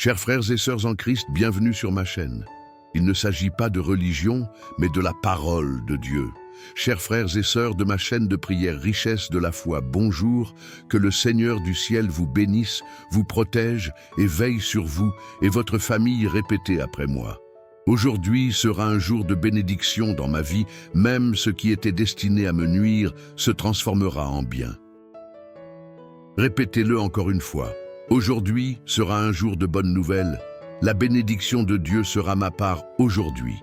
Chers frères et sœurs en Christ, bienvenue sur ma chaîne. Il ne s'agit pas de religion, mais de la parole de Dieu. Chers frères et sœurs de ma chaîne de prière Richesse de la foi, bonjour, que le Seigneur du ciel vous bénisse, vous protège et veille sur vous et votre famille, répétez après moi. Aujourd'hui sera un jour de bénédiction dans ma vie, même ce qui était destiné à me nuire se transformera en bien. Répétez-le encore une fois. Aujourd'hui sera un jour de bonnes nouvelles. La bénédiction de Dieu sera ma part aujourd'hui.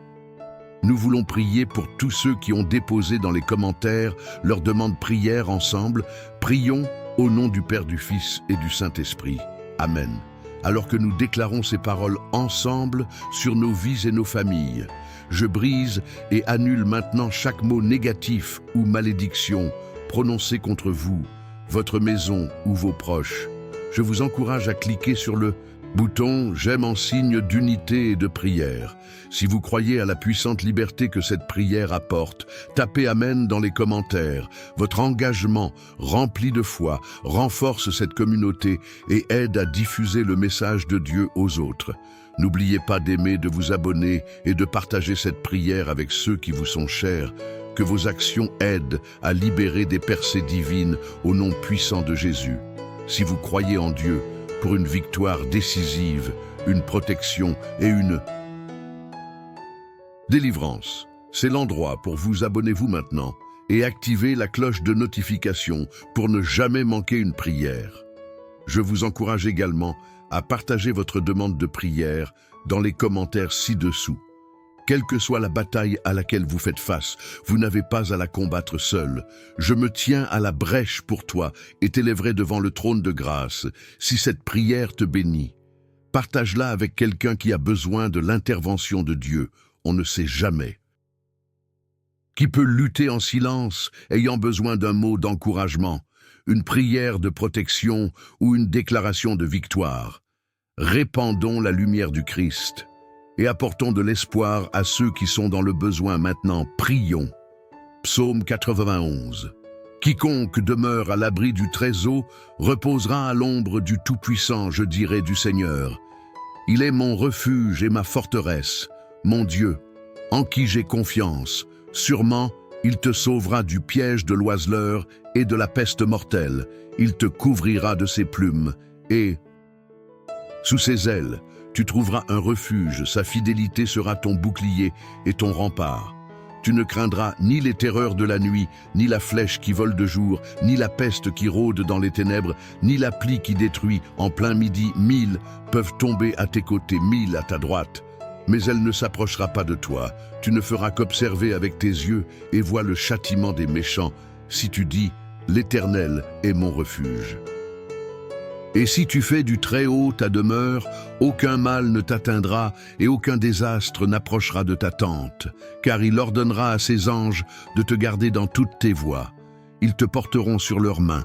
Nous voulons prier pour tous ceux qui ont déposé dans les commentaires leur demande prière ensemble. Prions au nom du Père, du Fils et du Saint-Esprit. Amen. Alors que nous déclarons ces paroles ensemble sur nos vies et nos familles, je brise et annule maintenant chaque mot négatif ou malédiction prononcé contre vous, votre maison ou vos proches. Je vous encourage à cliquer sur le bouton « J'aime » en signe d'unité et de prière. Si vous croyez à la puissante liberté que cette prière apporte, tapez « Amen » dans les commentaires. Votre engagement, rempli de foi, renforce cette communauté et aide à diffuser le message de Dieu aux autres. N'oubliez pas d'aimer, de vous abonner et de partager cette prière avec ceux qui vous sont chers. Que vos actions aident à libérer des percées divines au nom puissant de Jésus. Si vous croyez en Dieu, pour une victoire décisive, une protection et une délivrance, c'est l'endroit pour vous. Abonnez-vous maintenant et activez la cloche de notification pour ne jamais manquer une prière. Je vous encourage également à partager votre demande de prière dans les commentaires ci-dessous. Quelle que soit la bataille à laquelle vous faites face, vous n'avez pas à la combattre seul. Je me tiens à la brèche pour toi et t'élèverai devant le trône de grâce. Si cette prière te bénit, partage-la avec quelqu'un qui a besoin de l'intervention de Dieu. On ne sait jamais. Qui peut lutter en silence, ayant besoin d'un mot d'encouragement, une prière de protection ou une déclaration de victoire? Répandons la lumière du Christ et apportons de l'espoir à ceux qui sont dans le besoin maintenant. Prions. Psaume 91. Quiconque demeure à l'abri du Très-Haut reposera à l'ombre du Tout-Puissant, je dirai du Seigneur. Il est mon refuge et ma forteresse, mon Dieu, en qui j'ai confiance. Sûrement, il te sauvera du piège de l'oiseleur et de la peste mortelle. Il te couvrira de ses plumes et, sous ses ailes, tu trouveras un refuge, sa fidélité sera ton bouclier et ton rempart. Tu ne craindras ni les terreurs de la nuit, ni la flèche qui vole de jour, ni la peste qui rôde dans les ténèbres, ni la plie qui détruit. En plein midi, 1000 peuvent tomber à tes côtés, 1000 à ta droite. Mais elle ne s'approchera pas de toi. Tu ne feras qu'observer avec tes yeux et vois le châtiment des méchants. Si tu dis « L'Éternel est mon refuge ». Et si tu fais du Très-Haut ta demeure, aucun mal ne t'atteindra et aucun désastre n'approchera de ta tente, car il ordonnera à ses anges de te garder dans toutes tes voies. Ils te porteront sur leurs mains,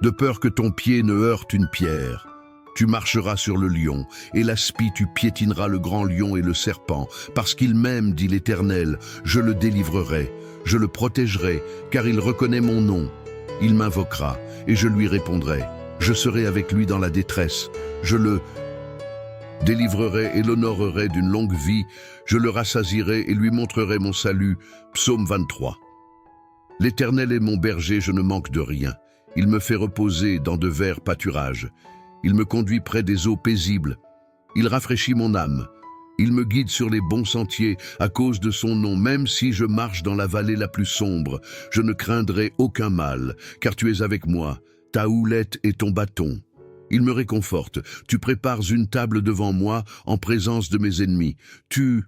de peur que ton pied ne heurte une pierre. Tu marcheras sur le lion, et l'aspi tu piétineras le grand lion et le serpent, parce qu'il m'aime, dit l'Éternel, je le délivrerai, je le protégerai, car il reconnaît mon nom. Il m'invoquera, et je lui répondrai. Je serai avec lui dans la détresse, je le délivrerai et l'honorerai d'une longue vie, je le rassasierai et lui montrerai mon salut. Psaume 23. L'Éternel est mon berger, je ne manque de rien. Il me fait reposer dans de verts pâturages. Il me conduit près des eaux paisibles. Il rafraîchit mon âme. Il me guide sur les bons sentiers à cause de son nom. Même si je marche dans la vallée la plus sombre, je ne craindrai aucun mal, car tu es avec moi. Ta houlette et ton bâton. Il me réconforte. Tu prépares une table devant moi en présence de mes ennemis. Tu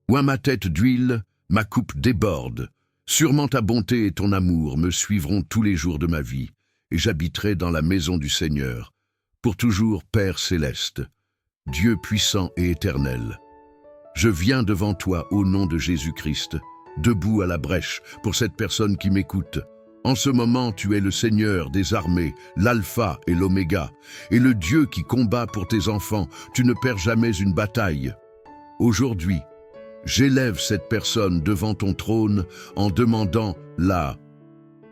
oins ma tête d'huile, ma coupe déborde. Sûrement ta bonté et ton amour me suivront tous les jours de ma vie, et j'habiterai dans la maison du Seigneur. Pour toujours, Père céleste, Dieu puissant et éternel. Je viens devant toi au nom de Jésus-Christ, debout à la brèche pour cette personne qui m'écoute. En ce moment, tu es le Seigneur des armées, l'Alpha et l'Oméga, et le Dieu qui combat pour tes enfants. Tu ne perds jamais une bataille. Aujourd'hui, j'élève cette personne devant ton trône en demandant la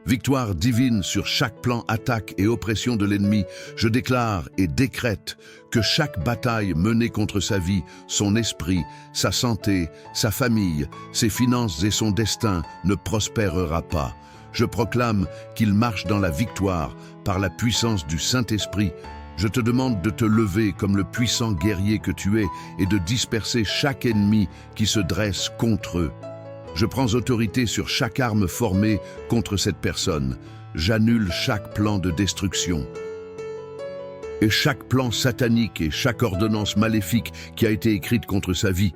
Victoire divine sur chaque plan attaque et oppression de l'ennemi. Je déclare et décrète que chaque bataille menée contre sa vie, son esprit, sa santé, sa famille, ses finances et son destin ne prospérera pas. Je proclame qu'il marche dans la victoire par la puissance du Saint-Esprit. Je te demande de te lever comme le puissant guerrier que tu es et de disperser chaque ennemi qui se dresse contre eux. Je prends autorité sur chaque arme formée contre cette personne. J'annule chaque plan de destruction. Et chaque plan satanique et chaque ordonnance maléfique qui a été écrite contre sa vie.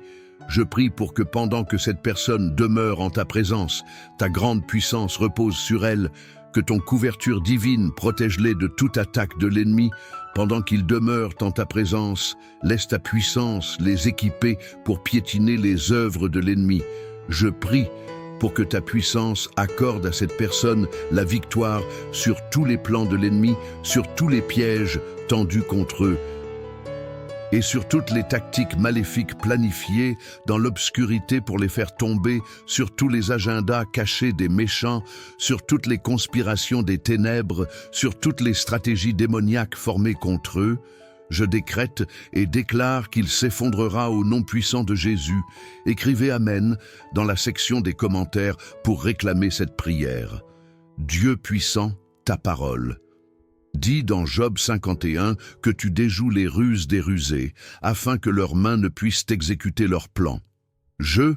Je prie pour que pendant que cette personne demeure en ta présence, ta grande puissance repose sur elle, que ton couverture divine protège-les de toute attaque de l'ennemi. Pendant qu'ils demeurent en ta présence, laisse ta puissance les équiper pour piétiner les œuvres de l'ennemi. Je prie pour que ta puissance accorde à cette personne la victoire sur tous les plans de l'ennemi, sur tous les pièges tendus contre eux et sur toutes les tactiques maléfiques planifiées dans l'obscurité pour les faire tomber, sur tous les agendas cachés des méchants, sur toutes les conspirations des ténèbres, sur toutes les stratégies démoniaques formées contre eux. Je décrète et déclare qu'il s'effondrera au nom puissant de Jésus. Écrivez Amen dans la section des commentaires pour réclamer cette prière. Dieu puissant, ta parole. Dis dans Job 51 que tu déjoues les ruses des rusés, afin que leurs mains ne puissent exécuter leurs plans. Je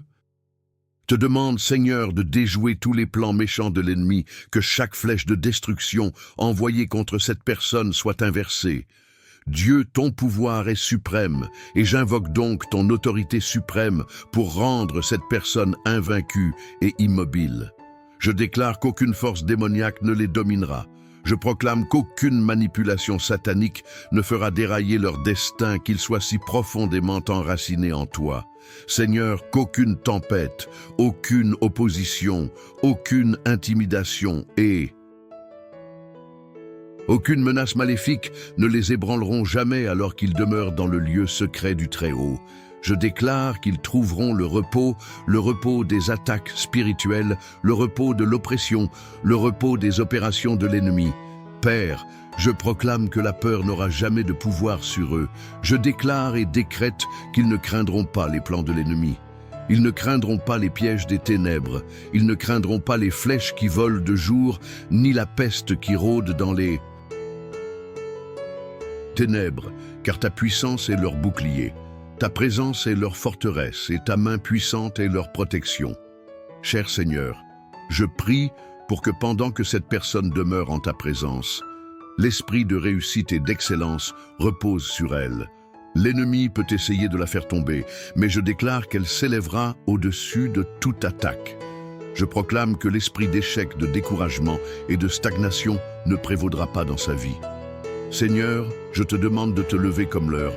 te demande, Seigneur, de déjouer tous les plans méchants de l'ennemi, que chaque flèche de destruction envoyée contre cette personne soit inversée. Dieu, ton pouvoir est suprême, et j'invoque donc ton autorité suprême pour rendre cette personne invaincue et immobile. Je déclare qu'aucune force démoniaque ne les dominera. Je proclame qu'aucune manipulation satanique ne fera dérailler leur destin, qu'ils soient si profondément enracinés en toi. Seigneur, qu'aucune tempête, aucune opposition, aucune intimidation et aucune menace maléfique ne les ébranleront jamais alors qu'ils demeurent dans le lieu secret du Très-Haut. Je déclare qu'ils trouveront le repos des attaques spirituelles, le repos de l'oppression, le repos des opérations de l'ennemi. Père, je proclame que la peur n'aura jamais de pouvoir sur eux. Je déclare et décrète qu'ils ne craindront pas les plans de l'ennemi. Ils ne craindront pas les pièges des ténèbres. Ils ne craindront pas les flèches qui volent de jour, ni la peste qui rôde dans les ténèbres, car ta puissance est leur bouclier. Ta présence est leur forteresse et ta main puissante est leur protection. Cher Seigneur, je prie pour que pendant que cette personne demeure en ta présence, l'esprit de réussite et d'excellence repose sur elle. L'ennemi peut essayer de la faire tomber, mais je déclare qu'elle s'élèvera au-dessus de toute attaque. Je proclame que l'esprit d'échec, de découragement et de stagnation ne prévaudra pas dans sa vie. Seigneur, je te demande de te lever comme leur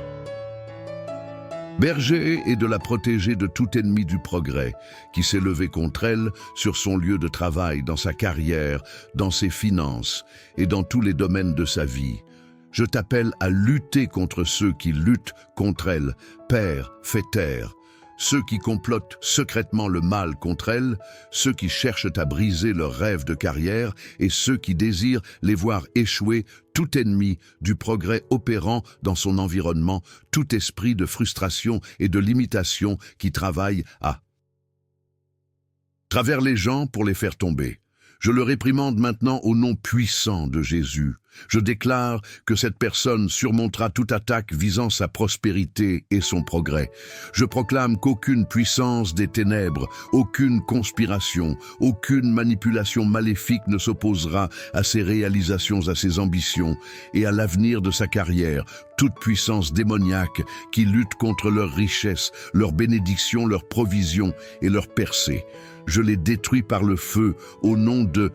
berger et de la protéger de tout ennemi du progrès qui s'est levé contre elle sur son lieu de travail, dans sa carrière, dans ses finances et dans tous les domaines de sa vie. Je t'appelle à lutter contre ceux qui luttent contre elle. Père, fais taire ceux qui complotent secrètement le mal contre elle, ceux qui cherchent à briser leurs rêves de carrière et ceux qui désirent les voir échouer, tout ennemi du progrès opérant dans son environnement, tout esprit de frustration et de limitation qui travaille à travers les gens pour les faire tomber. Je le réprimande maintenant au nom puissant de Jésus. Je déclare que cette personne surmontera toute attaque visant sa prospérité et son progrès. Je proclame qu'aucune puissance des ténèbres, aucune conspiration, aucune manipulation maléfique ne s'opposera à ses réalisations, à ses ambitions et à l'avenir de sa carrière. Toute puissance démoniaque qui lutte contre leur richesse, leur bénédiction, leur provision et leur percée. Je les détruis par le feu au nom de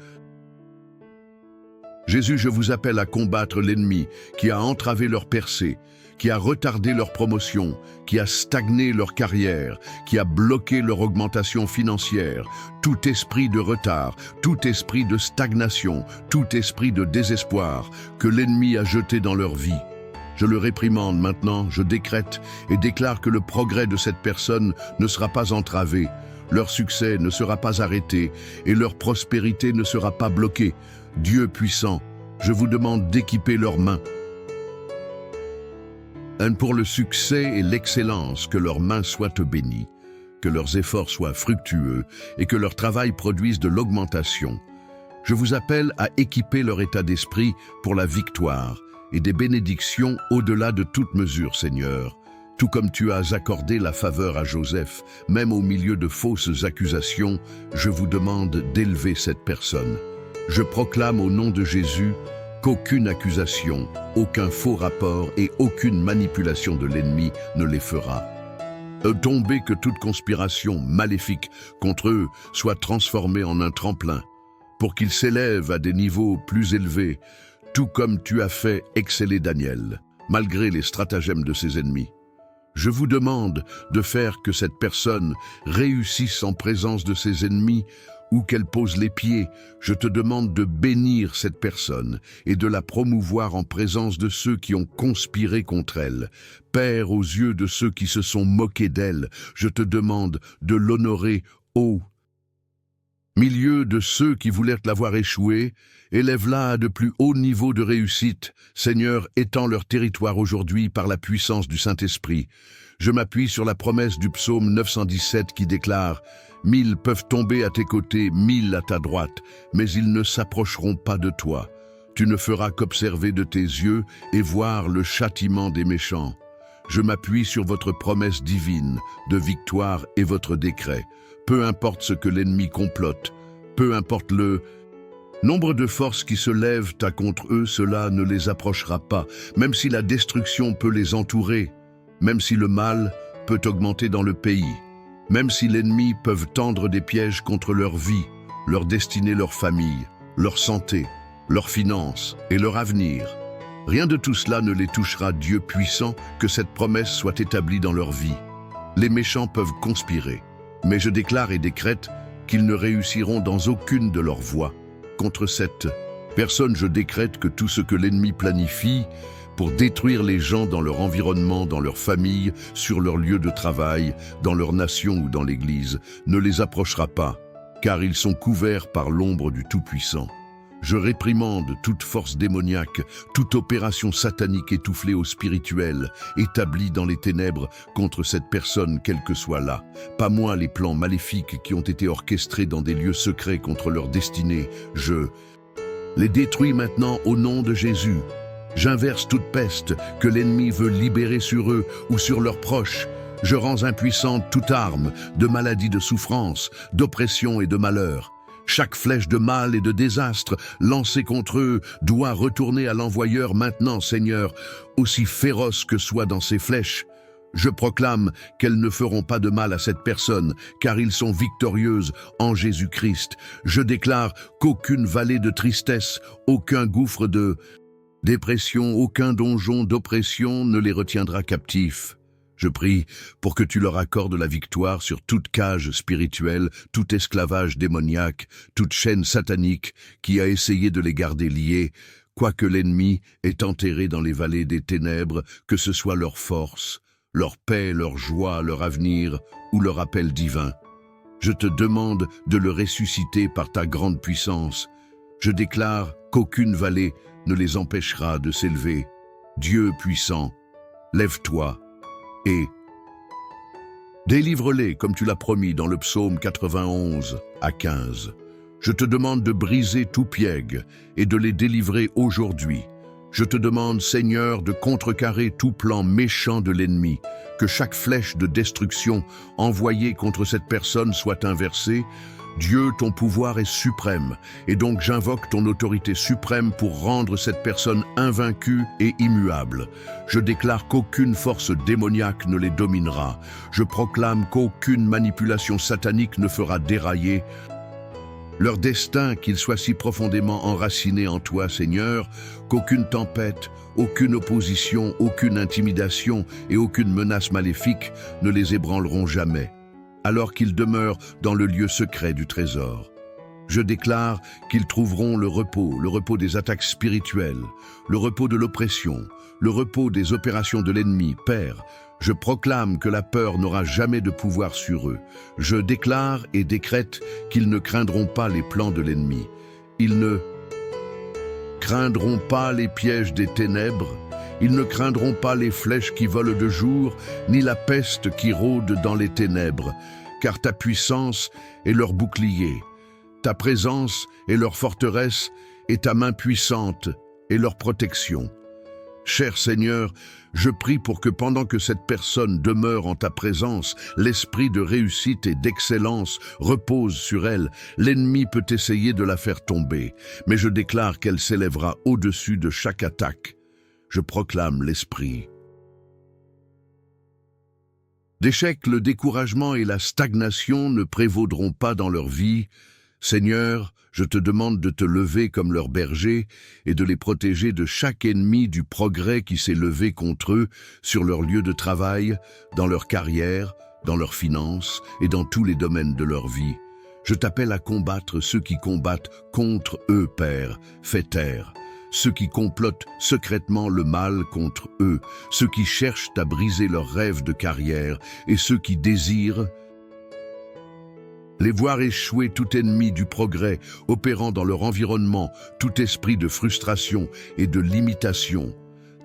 Jésus. Je vous appelle à combattre l'ennemi qui a entravé leur percée, qui a retardé leur promotion, qui a stagné leur carrière, qui a bloqué leur augmentation financière. Tout esprit de retard, tout esprit de stagnation, tout esprit de désespoir que l'ennemi a jeté dans leur vie. Je le réprimande maintenant, je décrète et déclare que le progrès de cette personne ne sera pas entravé. Leur succès ne sera pas arrêté et leur prospérité ne sera pas bloquée. Dieu puissant, je vous demande d'équiper leurs mains. Pour le succès et l'excellence, que leurs mains soient bénies, que leurs efforts soient fructueux et que leur travail produise de l'augmentation. Je vous appelle à équiper leur état d'esprit pour la victoire et des bénédictions au-delà de toute mesure, Seigneur. Tout comme tu as accordé la faveur à Joseph, même au milieu de fausses accusations, je vous demande d'élever cette personne. Je proclame au nom de Jésus qu'aucune accusation, aucun faux rapport et aucune manipulation de l'ennemi ne les fera tomber, que toute conspiration maléfique contre eux soit transformée en un tremplin, pour qu'ils s'élèvent à des niveaux plus élevés, tout comme tu as fait exceller Daniel, malgré les stratagèmes de ses ennemis. Je vous demande de faire que cette personne réussisse en présence de ses ennemis, où qu'elle pose les pieds. Je te demande de bénir cette personne et de la promouvoir en présence de ceux qui ont conspiré contre elle. Père, aux yeux de ceux qui se sont moqués d'elle, je te demande de l'honorer au milieu de ceux qui voulaient la voir échouer. Élève-la à de plus hauts niveaux de réussite. Seigneur, étends leur territoire aujourd'hui par la puissance du Saint-Esprit. Je m'appuie sur la promesse du psaume 917 qui déclare « 1000 peuvent tomber à tes côtés, 1000 à ta droite, mais ils ne s'approcheront pas de toi. Tu ne feras qu'observer de tes yeux et voir le châtiment des méchants. » Je m'appuie sur votre promesse divine de victoire et votre décret. Peu importe ce que l'ennemi complote, peu importe le nombre de forces qui se lèvent à contre eux, cela ne les approchera pas, même si la destruction peut les entourer, même si le mal peut augmenter dans le pays, même si l'ennemi peut tendre des pièges contre leur vie, leur destinée, leur famille, leur santé, leurs finances et leur avenir. Rien de tout cela ne les touchera, Dieu puissant, que cette promesse soit établie dans leur vie. Les méchants peuvent conspirer, mais je déclare et décrète qu'ils ne réussiront dans aucune de leurs voies. Contre cette personne, je décrète que tout ce que l'ennemi planifie pour détruire les gens dans leur environnement, dans leur famille, sur leur lieu de travail, dans leur nation ou dans l'Église, ne les approchera pas, car ils sont couverts par l'ombre du Tout-Puissant. Je réprimande toute force démoniaque, toute opération satanique étoufflée au spirituel, établie dans les ténèbres contre cette personne, quelle que soit là. Pas moins les plans maléfiques qui ont été orchestrés dans des lieux secrets contre leur destinée. Je les détruis maintenant au nom de Jésus. J'inverse toute peste que l'ennemi veut libérer sur eux ou sur leurs proches. Je rends impuissante toute arme de maladie, de souffrance, d'oppression et de malheur. Chaque flèche de mal et de désastre lancée contre eux doit retourner à l'envoyeur maintenant, Seigneur, aussi féroce que soit dans ces flèches. Je proclame qu'elles ne feront pas de mal à cette personne, car ils sont victorieuses en Jésus-Christ. Je déclare qu'aucune vallée de tristesse, aucun gouffre de dépression, aucun donjon d'oppression ne les retiendra captifs. Je prie pour que tu leur accordes la victoire sur toute cage spirituelle, tout esclavage démoniaque, toute chaîne satanique qui a essayé de les garder liés, quoique l'ennemi ait enterré dans les vallées des ténèbres, que ce soit leur force, leur paix, leur joie, leur avenir ou leur appel divin. Je te demande de le ressusciter par ta grande puissance. Je déclare qu'aucune vallée ne les empêchera de s'élever. Dieu puissant, lève-toi et délivre-les comme tu l'as promis dans le psaume 91 à 15. Je te demande de briser tout piège et de les délivrer aujourd'hui. Je te demande, Seigneur, de contrecarrer tout plan méchant de l'ennemi, que chaque flèche de destruction envoyée contre cette personne soit inversée. Dieu, ton pouvoir est suprême, et donc j'invoque ton autorité suprême pour rendre cette personne invaincue et immuable. Je déclare qu'aucune force démoniaque ne les dominera. Je proclame qu'aucune manipulation satanique ne fera dérailler leur destin, qu'ils soient si profondément enracinés en toi, Seigneur, qu'aucune tempête, aucune opposition, aucune intimidation et aucune menace maléfique ne les ébranleront jamais, alors qu'ils demeurent dans le lieu secret du trésor. Je déclare qu'ils trouveront le repos des attaques spirituelles, le repos de l'oppression, le repos des opérations de l'ennemi. Père, Je proclame que la peur n'aura jamais de pouvoir sur eux. Je déclare et décrète qu'ils ne craindront pas les plans de l'ennemi. Ils ne craindront pas les pièges des ténèbres. Ils ne craindront pas les flèches qui volent de jour, ni la peste qui rôde dans les ténèbres, car ta puissance est leur bouclier. Ta présence est leur forteresse, et ta main puissante est leur protection. Cher Seigneur, je prie pour que pendant que cette personne demeure en ta présence, l'esprit de réussite et d'excellence repose sur elle. L'ennemi peut essayer de la faire tomber, mais je déclare qu'elle s'élèvera au-dessus de chaque attaque. Je proclame l'esprit d'échec, le découragement et la stagnation ne prévaudront pas dans leur vie. Seigneur, je te demande de te lever comme leur berger et de les protéger de chaque ennemi du progrès qui s'est levé contre eux sur leur lieu de travail, dans leur carrière, dans leurs finances et dans tous les domaines de leur vie. Je t'appelle à combattre ceux qui combattent contre eux, Père, fais taire. Ceux qui complotent secrètement le mal contre eux, ceux qui cherchent à briser leurs rêves de carrière et ceux qui désirent les voir échouer, tout ennemi du progrès opérant dans leur environnement, tout esprit de frustration et de limitation,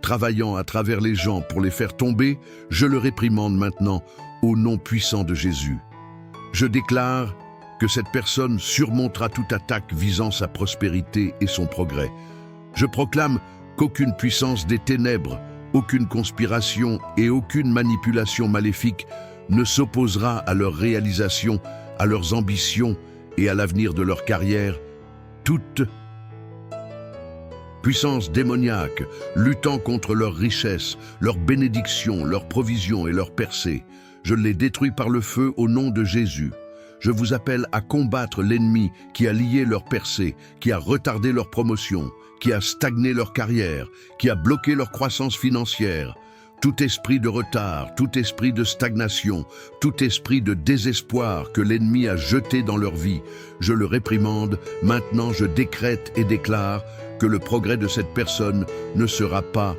travaillant à travers les gens pour les faire tomber, je le réprimande maintenant au nom puissant de Jésus. Je déclare que cette personne surmontera toute attaque visant sa prospérité et son progrès. Je proclame qu'aucune puissance des ténèbres, aucune conspiration et aucune manipulation maléfique ne s'opposera à leur réalisation, à leurs ambitions et à l'avenir de leur carrière. Toute puissance démoniaque luttant contre leur richesse, leur bénédiction, leur provision et leur percée, je les détruis par le feu au nom de Jésus. Je vous appelle à combattre l'ennemi qui a lié leur percée, qui a retardé leur promotion, qui a stagné leur carrière, qui a bloqué leur croissance financière. Tout esprit de retard, tout esprit de stagnation, tout esprit de désespoir que l'ennemi a jeté dans leur vie, je le réprimande. Maintenant, je décrète et déclare que le progrès de cette personne ne sera pas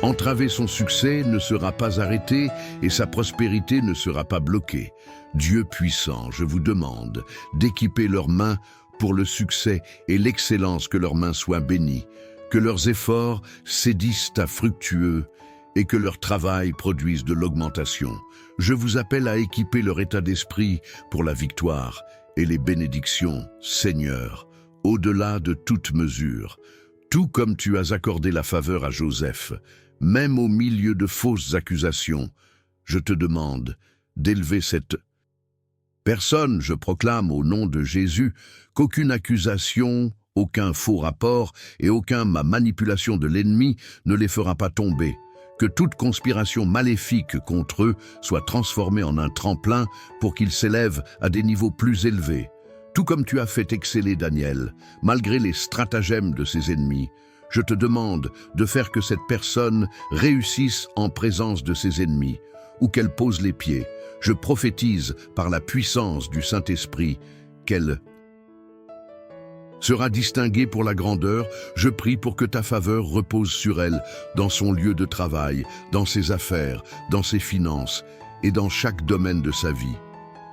entravé, son succès ne sera pas arrêté et sa prospérité ne sera pas bloquée. Dieu puissant, je vous demande d'équiper leurs mains pour le succès et l'excellence, que leurs mains soient bénies, que leurs efforts s'édissent à fructueux et que leur travail produise de l'augmentation. Je vous appelle à équiper leur état d'esprit pour la victoire et les bénédictions, Seigneur, au-delà de toute mesure. Tout comme tu as accordé la faveur à Joseph, même au milieu de fausses accusations, je te demande d'élever cette personne. Je proclame au nom de Jésus qu'aucune accusation, aucun faux rapport et aucune manipulation de l'ennemi ne les fera pas tomber. Que toute conspiration maléfique contre eux soit transformée en un tremplin pour qu'ils s'élèvent à des niveaux plus élevés. Tout comme tu as fait exceller Daniel, malgré les stratagèmes de ses ennemis, je te demande de faire que cette personne réussisse en présence de ses ennemis, ou qu'elle pose les pieds. Je prophétise par la puissance du Saint-Esprit qu'elle sera distinguée pour la grandeur. Je prie pour que ta faveur repose sur elle, dans son lieu de travail, dans ses affaires, dans ses finances et dans chaque domaine de sa vie.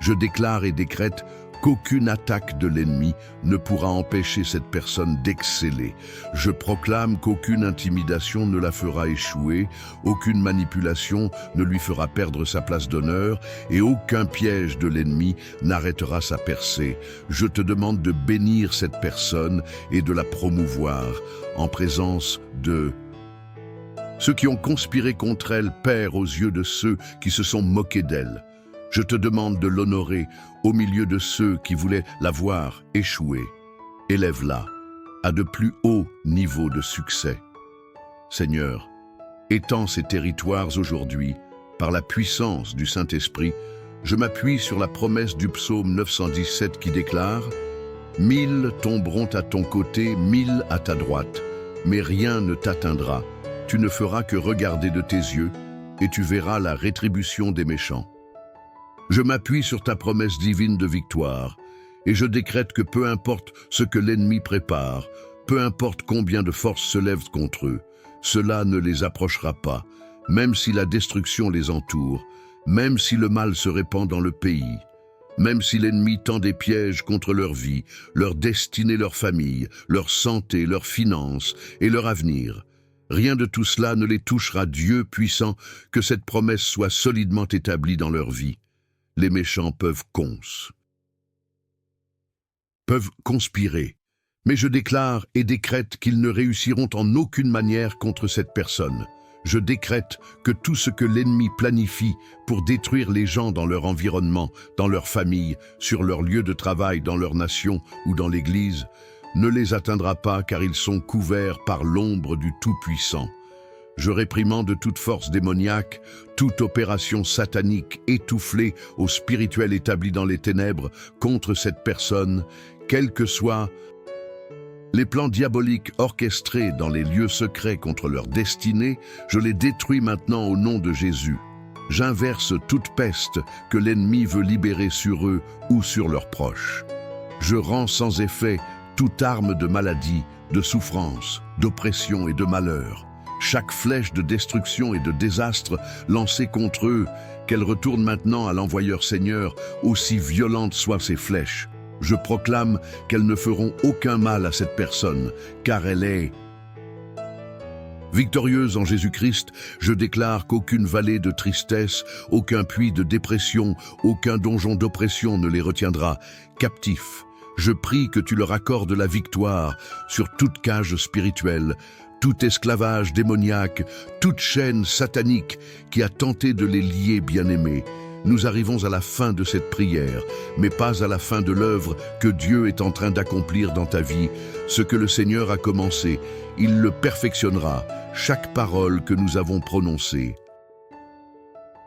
Je déclare et décrète qu'aucune attaque de l'ennemi ne pourra empêcher cette personne d'exceller. Je proclame qu'aucune intimidation ne la fera échouer, aucune manipulation ne lui fera perdre sa place d'honneur et aucun piège de l'ennemi n'arrêtera sa percée. Je te demande de bénir cette personne et de la promouvoir en présence de ceux qui ont conspiré contre elle, Père, aux yeux de ceux qui se sont moqués d'elle. Je te demande de l'honorer au milieu de ceux qui voulaient la voir échouer. Élève-la à de plus hauts niveaux de succès. Seigneur, étends ces territoires aujourd'hui par la puissance du Saint-Esprit. Je m'appuie sur la promesse du psaume 917 qui déclare « 1000 tomberont à ton côté, 1000 à ta droite, mais rien ne t'atteindra. Tu ne feras que regarder de tes yeux et tu verras la rétribution des méchants. » Je m'appuie sur ta promesse divine de victoire et je décrète que peu importe ce que l'ennemi prépare, peu importe combien de forces se lèvent contre eux, cela ne les approchera pas, même si la destruction les entoure, même si le mal se répand dans le pays, même si l'ennemi tend des pièges contre leur vie, leur destinée, leur famille, leur santé, leurs finances et leur avenir. Rien de tout cela ne les touchera, Dieu puissant, que cette promesse soit solidement établie dans leur vie. Les méchants peuvent conspirer, mais je déclare et décrète qu'ils ne réussiront en aucune manière contre cette personne. Je décrète que tout ce que l'ennemi planifie pour détruire les gens dans leur environnement, dans leur famille, sur leur lieu de travail, dans leur nation ou dans l'Église, ne les atteindra pas car ils sont couverts par l'ombre du Tout-Puissant. Je réprimande toute force démoniaque, toute opération satanique étoufflée au spirituel établi dans les ténèbres contre cette personne, quels que soient les plans diaboliques orchestrés dans les lieux secrets contre leur destinée. Je les détruis maintenant au nom de Jésus. J'inverse toute peste que l'ennemi veut libérer sur eux ou sur leurs proches. Je rends sans effet toute arme de maladie, de souffrance, d'oppression et de malheur. Chaque flèche de destruction et de désastre lancée contre eux, qu'elle retourne maintenant à l'envoyeur Seigneur, aussi violentes soient ces flèches. Je proclame qu'elles ne feront aucun mal à cette personne, car elle est victorieuse en Jésus-Christ. Je déclare qu'aucune vallée de tristesse, aucun puits de dépression, aucun donjon d'oppression ne les retiendra captifs. Je prie que tu leur accordes la victoire sur toute cage spirituelle, tout esclavage démoniaque, toute chaîne satanique qui a tenté de les lier, bien-aimés. Nous arrivons à la fin de cette prière, mais pas à la fin de l'œuvre que Dieu est en train d'accomplir dans ta vie. Ce que le Seigneur a commencé, il le perfectionnera, chaque parole que nous avons prononcée.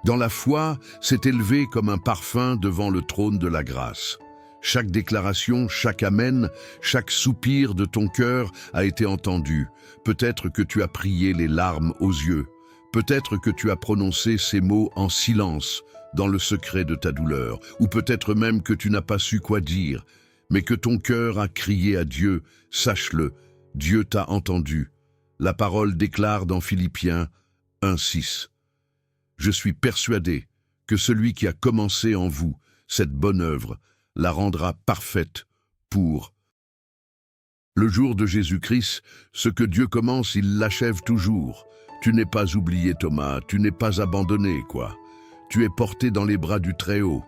Dans la foi, s'est élevé comme un parfum devant le trône de la grâce. Chaque déclaration, chaque amen, chaque soupir de ton cœur a été entendu. Peut-être que tu as prié les larmes aux yeux. Peut-être que tu as prononcé ces mots en silence, dans le secret de ta douleur. Ou peut-être même que tu n'as pas su quoi dire, mais que ton cœur a crié à Dieu. Sache-le, Dieu t'a entendu. La parole déclare dans Philippiens 1:6. Je suis persuadé que celui qui a commencé en vous cette bonne œuvre la rendra parfaite pour le jour de Jésus-Christ. Ce que Dieu commence, il l'achève toujours. Tu n'es pas oublié, Thomas, tu n'es pas abandonné, quoi. Tu es porté dans les bras du Très-Haut.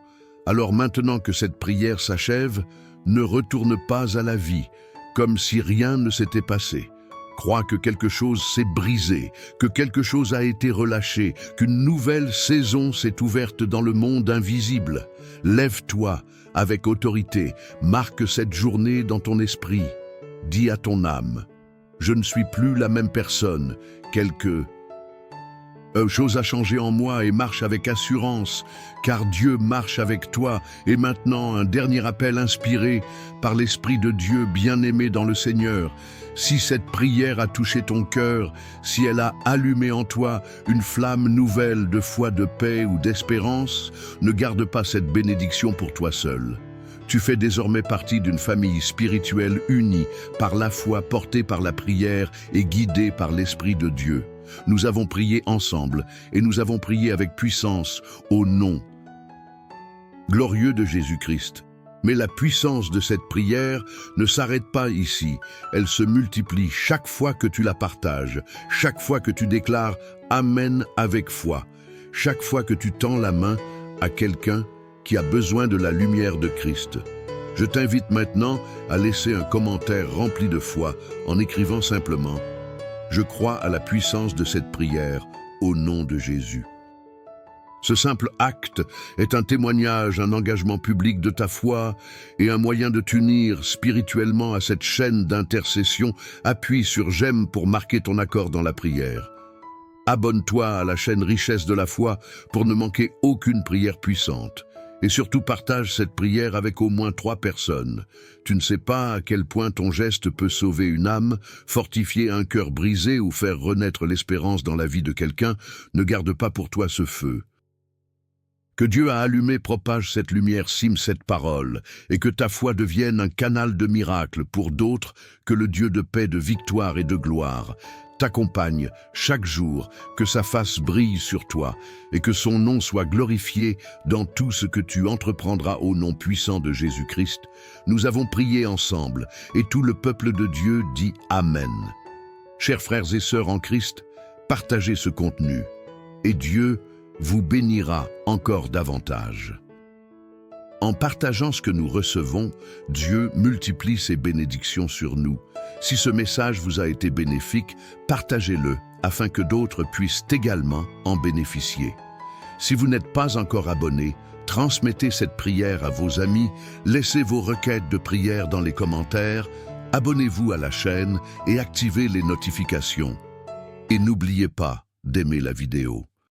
Alors maintenant que cette prière s'achève, ne retourne pas à la vie, comme si rien ne s'était passé. Crois que quelque chose s'est brisé, que quelque chose a été relâché, qu'une nouvelle saison s'est ouverte dans le monde invisible. Lève-toi avec autorité, marque cette journée dans ton esprit. Dis à ton âme, je ne suis plus la même personne, quelque chose a changé en moi et marche avec assurance, car Dieu marche avec toi. Et maintenant, un dernier appel inspiré par l'Esprit de Dieu bien-aimé dans le Seigneur. Si cette prière a touché ton cœur, si elle a allumé en toi une flamme nouvelle de foi, de paix ou d'espérance, ne garde pas cette bénédiction pour toi seul. Tu fais désormais partie d'une famille spirituelle unie par la foi, portée par la prière et guidée par l'Esprit de Dieu. Nous avons prié ensemble et nous avons prié avec puissance au nom glorieux de Jésus-Christ. Mais la puissance de cette prière ne s'arrête pas ici. Elle se multiplie chaque fois que tu la partages, chaque fois que tu déclares « Amen » avec foi, chaque fois que tu tends la main à quelqu'un qui a besoin de la lumière de Christ. Je t'invite maintenant à laisser un commentaire rempli de foi en écrivant simplement « Je crois à la puissance de cette prière au nom de Jésus ». Ce simple acte est un témoignage, un engagement public de ta foi et un moyen de t'unir spirituellement à cette chaîne d'intercession. Appuie sur « J'aime » pour marquer ton accord dans la prière. Abonne-toi à la chaîne Richesse de la foi pour ne manquer aucune prière puissante. Et surtout partage cette prière avec au moins 3 personnes. Tu ne sais pas à quel point ton geste peut sauver une âme, fortifier un cœur brisé ou faire renaître l'espérance dans la vie de quelqu'un. Ne garde pas pour toi ce feu. Que Dieu a allumé propage cette lumière, cime cette parole, et que ta foi devienne un canal de miracles pour d'autres, que le Dieu de paix, de victoire et de gloire t'accompagne chaque jour, que sa face brille sur toi et que son nom soit glorifié dans tout ce que tu entreprendras au nom puissant de Jésus-Christ. Nous avons prié ensemble et tout le peuple de Dieu dit Amen. Chers frères et sœurs en Christ, partagez ce contenu et Dieu vous bénira encore davantage. En partageant ce que nous recevons, Dieu multiplie ses bénédictions sur nous. Si ce message vous a été bénéfique, partagez-le afin que d'autres puissent également en bénéficier. Si vous n'êtes pas encore abonné, transmettez cette prière à vos amis, laissez vos requêtes de prière dans les commentaires, abonnez-vous à la chaîne et activez les notifications. Et n'oubliez pas d'aimer la vidéo.